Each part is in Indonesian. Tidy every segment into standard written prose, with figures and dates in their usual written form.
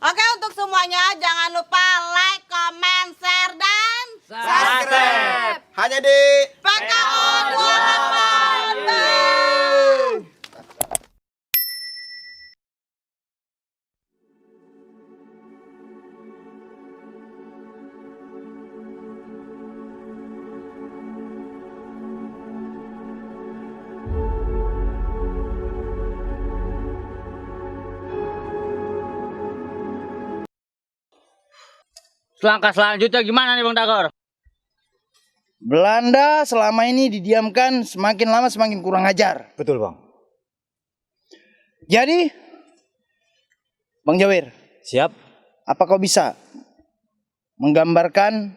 Oke, untuk semuanya jangan lupa like, comment, share, dan Subscribe. Hanya di PKO 28. Langkah selanjutnya gimana nih Bang Dagor? Belanda selama ini didiamkan, semakin lama semakin kurang ajar. Betul, Bang. Jadi, Bang Jawir, Siap. apa kau bisa menggambarkan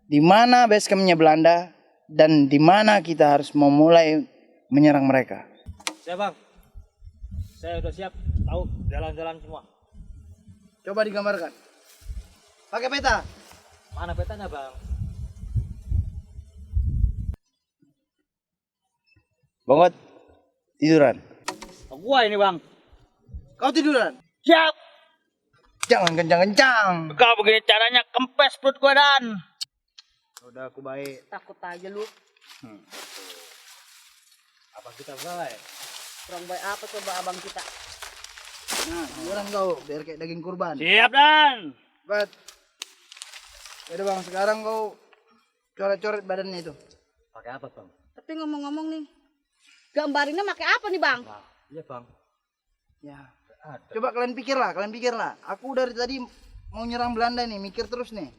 di mana base campnya Belanda dan di mana kita harus memulai menyerang mereka? Siap Bang. Saya udah siap. Tahu jalan-jalan semua. Coba digambarkan. Pakai peta. Mana petanya Bang? Bangot, tiduran. Gua ini Bang. Kau tiduran. Siap. Jangan kencang-kencang. Kau begini caranya kempes perut gua Dan. Udah aku baik. Takut aja lu. Apa kita baik? Kurang baik apa coba abang kita? Nah, tiduran kau biar kayak daging kurban. Siap Dan. Bat. Yaudah Bang, sekarang kau coret-coret badannya itu. Pakai apa Bang? Tapi ngomong-ngomong nih, gambarinnya pakai apa nih bang? Nah, iya Bang. Ya. Ada. Coba kalian pikirlah. Aku dari tadi mau nyerang Belanda nih, mikir terus nih.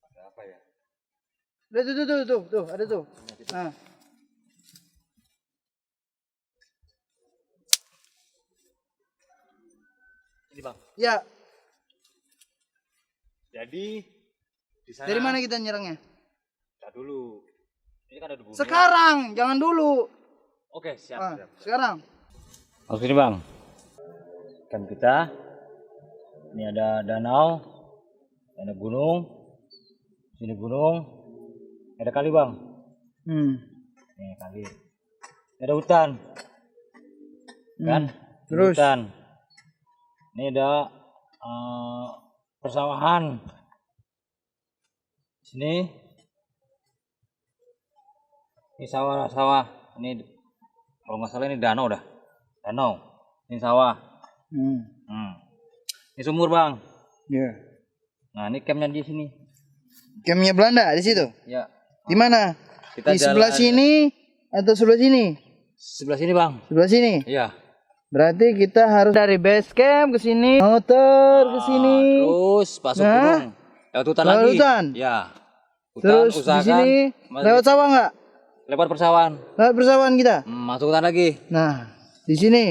Pakai apa ya? Tuh, ada tuh. Nah. Ini Bang. Ya, Jadi di sana. dari mana kita nyerangnya? Kita dulu. Ini kan ada bumi. Sekarang, jangan dulu. Oke, siap. Ah, sekarang. Masuk sini Bang. Camp kita. Ini ada danau. Ada gunung. Sini gunung. Ada kali Bang. Ini kali. Ada hutan. Kan? Terus? Hutan. Ini ada persawahan. Sini. Ini sawah. Ini kalau nggak salah ini danau dah. Danau. Ini sawah. Ini sumur Bang. Ya. Nah ini campnya di sini. Campnya Belanda di situ. Ya. Di mana? Kita Di sebelah jalan- sini atau sebelah sini? Sebelah sini Bang. Sebelah sini. Iya. Berarti kita harus dari base camp ke sini, motor ke sini. Terus masuk Nah. gunung. Lewat hutan Lewat lagi. hutan? Ya. Hutan Terus di usahakan sini lewat sawah nggak? lewat persawahan. Lewat persawahan kita. Masuk hutan lagi. Nah, di sini.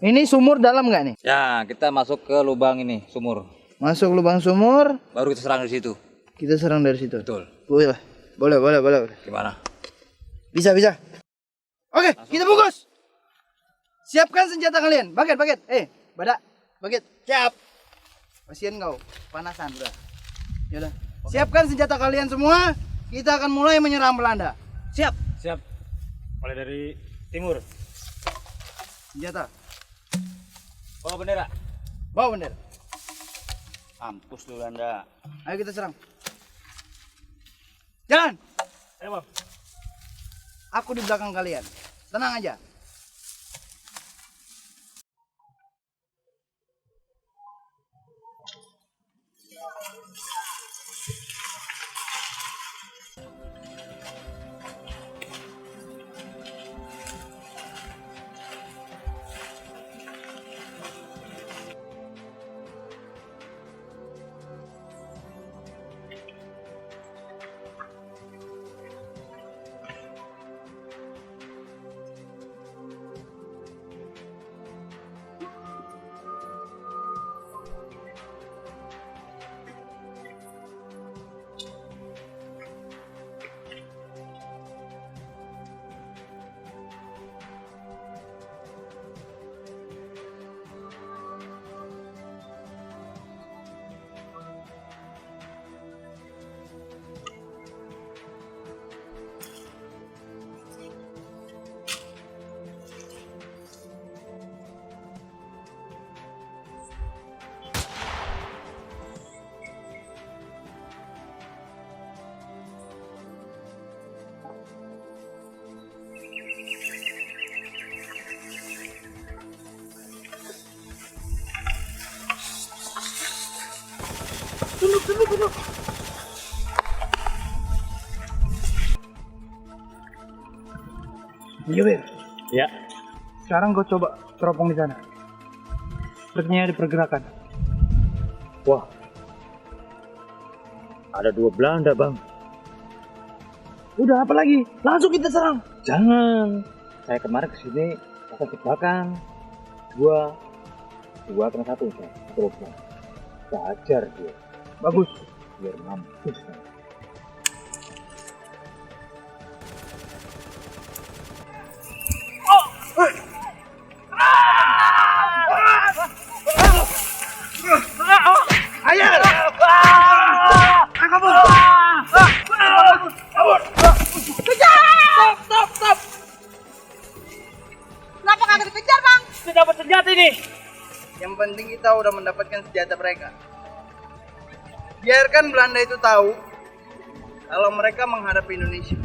Ini sumur dalam nggak nih? Ya, kita masuk ke lubang ini, sumur. Masuk lubang sumur, Baru kita serang dari situ. kita serang dari situ. Betul. Boleh. Gimana? Bisa. Oke, kita bungkus. Siapkan senjata kalian. Baget. Baget. Siap. Kasian kau, panasan udah. Yaudah. Siapkan senjata kalian semua. Kita akan mulai menyerang Belanda. Siap. Siap. Mulai dari timur. Senjata. Bawa bendera. Bawa bendera. Mampus lu Anda. Ayo kita serang. Jalan. Ayo Bang. Aku di belakang kalian. Tenang aja. Duduk. Jawir, Ya. sekarang kau coba teropong di sana. Sepertinya ada pergerakan. Wah. Ada 2 Belanda, Bang. Udah, apa lagi? Langsung kita serang. Jangan. Saya kemarin kesini pakai jebakan. Dua kena satu Bang. Kita ajar dia. Bagus. Biar mampus. Bang. Kenapa kagak dikejar, Bang? Kita dapat senjata ini. Yang penting kita udah mendapatkan senjata mereka. Biarkan Belanda itu tahu kalau mereka menghadapi Indonesia.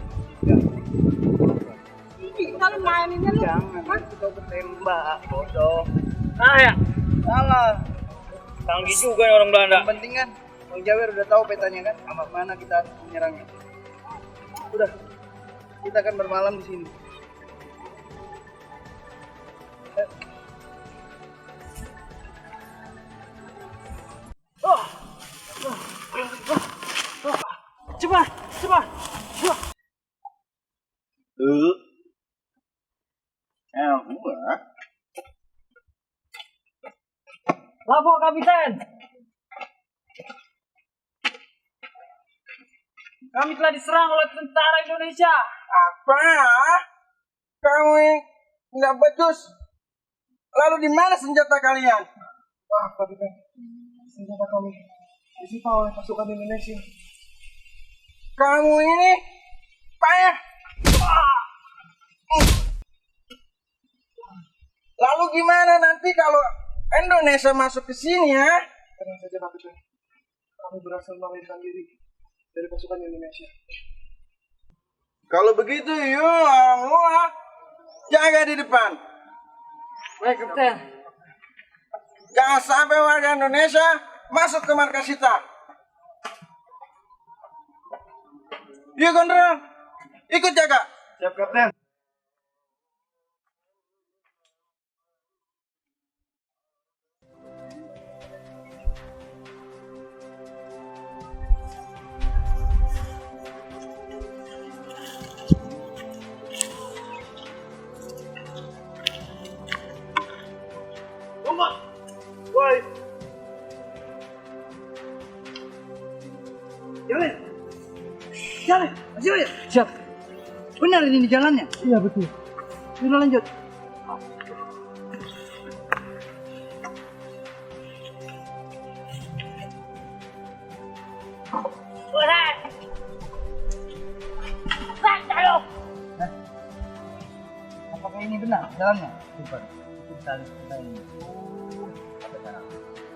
Kalau maininnya lu. Jangan, itu kau ketembak, bodoh. Ah ya. Salah. Canggih juga ya orang Belanda. Yang penting kan, Bang Jawir udah tahu petanya kan, mana kita harus menyerangnya. Udah, kita akan bermalam di sini. Cepat. Lapor kapiten. Kami telah diserang oleh tentara Indonesia. Apa? Kamu nggak becus? Lalu di mana senjata kalian? Wah, kapiten, senjata kami disita oleh pasukan Indonesia. Kamu ini payah. Lalu gimana nanti kalau Indonesia masuk ke sini ya? Tenang saja, kapiten. Kami berhasil melarikan diri dari pasukan Indonesia. Kalau begitu, yuk, jaga di depan. Baik, kapten. Jangan sampai warga Indonesia masuk ke markas kita. Yuk, Gondrong, ikut jaga. Siap, kapten. Woi. Jalan. Siap. Benar ini jalannya? Iya, betul. Sudah lanjut. Apakah ini benar jalannya? Super. Kita ini.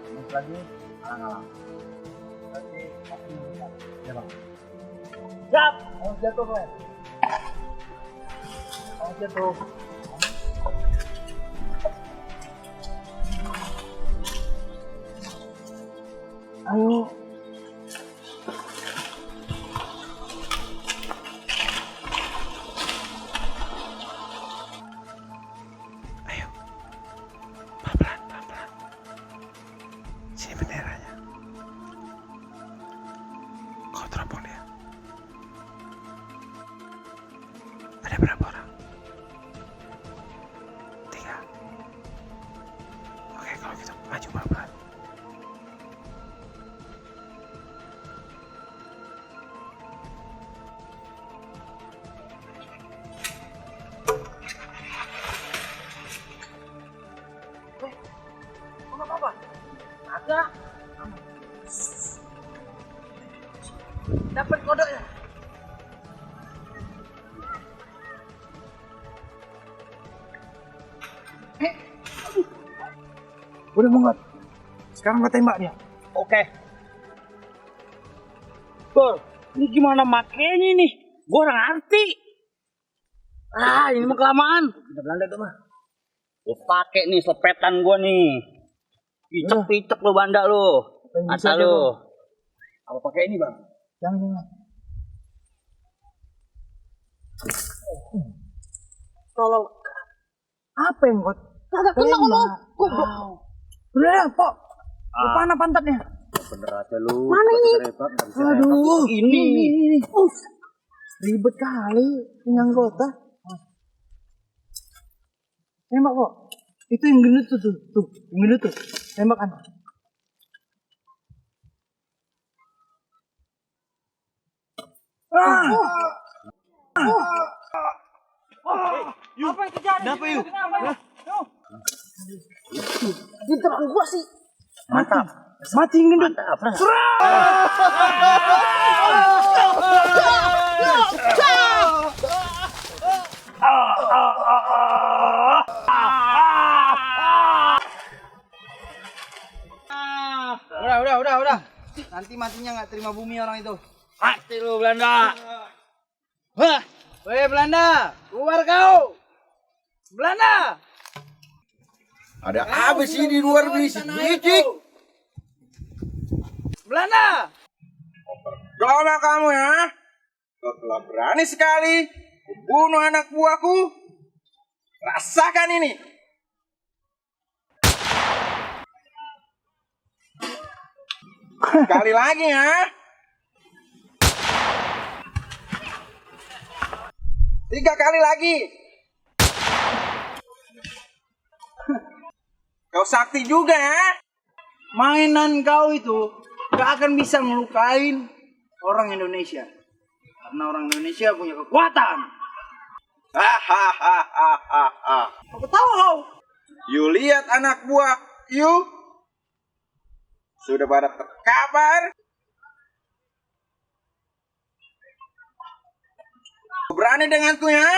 Terus lagi alang-alang. Berarti masih besar. Ya, Bang. Siap. Awas jatuh, Bang. Awas jatuh. Ayo. Pelan-pelan. Sini benderanya. Kau teropong dia. Ada berapa orang? 3. Oke, kalau gitu maju pelan-pelan. Apa? Ada. Dapat kodoknya. Udah mongot. Sekarang gua tembak dia. Oke. Bor, ini gimana makainya nih? Gua orang ngerti. Ini mah kelamaan. Kita Belanda tuh mah. Gua pakai nih selepetan gua nih. Picek lo banda lo. Masa lo. Apa pakai ini, Bang? Jangan. Tolong. Apa yang kau? Kagak kena kalau goblok. Udah, Pok. Mana pantatnya? Bener aja lu. Mana ini? Aduh, ini. Ribet kali punya anggota. Tembak kok. Itu yang gendut tuh. Yang gendut tuh. Tembak kan. Apa yang terjadi? Kenapa yuk? Diterang gua sih. Mantap. Mati yang gendut. Udah. Nanti matinya nggak terima bumi orang itu. Mati lu Belanda. Wah, weh Belanda, keluar kau. Belanda. Ada apa sih di luar berisik-berisik? Belanda. Gila kamu ya? Kau telah berani sekali membunuh anak buahku. Rasakan ini. Sekali lagi ya. 3 kali lagi. Kau sakti juga ya. Mainan kau itu gak akan bisa melukain orang Indonesia. Karena orang Indonesia punya kekuatan. Hahaha. Apa tahu kau? You lihat anak buah you sudah pada terkapar. Berani denganku ya?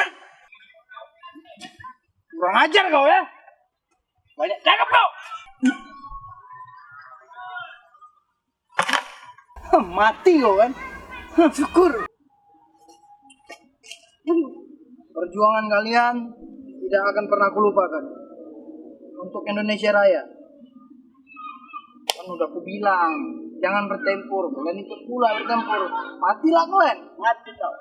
Kurang ajar kau ya. Banyak cakap kau. Mati kau kan. Syukur. Perjuangan kalian tidak akan pernah kulupakan. Untuk Indonesia Raya. Kan udah aku bilang, jangan bertempur. Kalian ikut pula bertempur. Matilah kalian. Mati kau.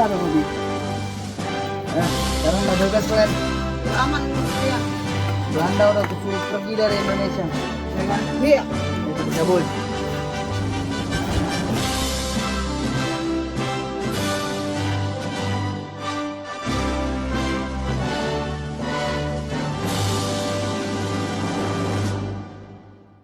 Aduh, Budi. Nah, sekarang udah bebas kalian. Aman ya. Belanda udah kusuruh pergi dari Indonesia. Ya kan? Iya. Itu cabul.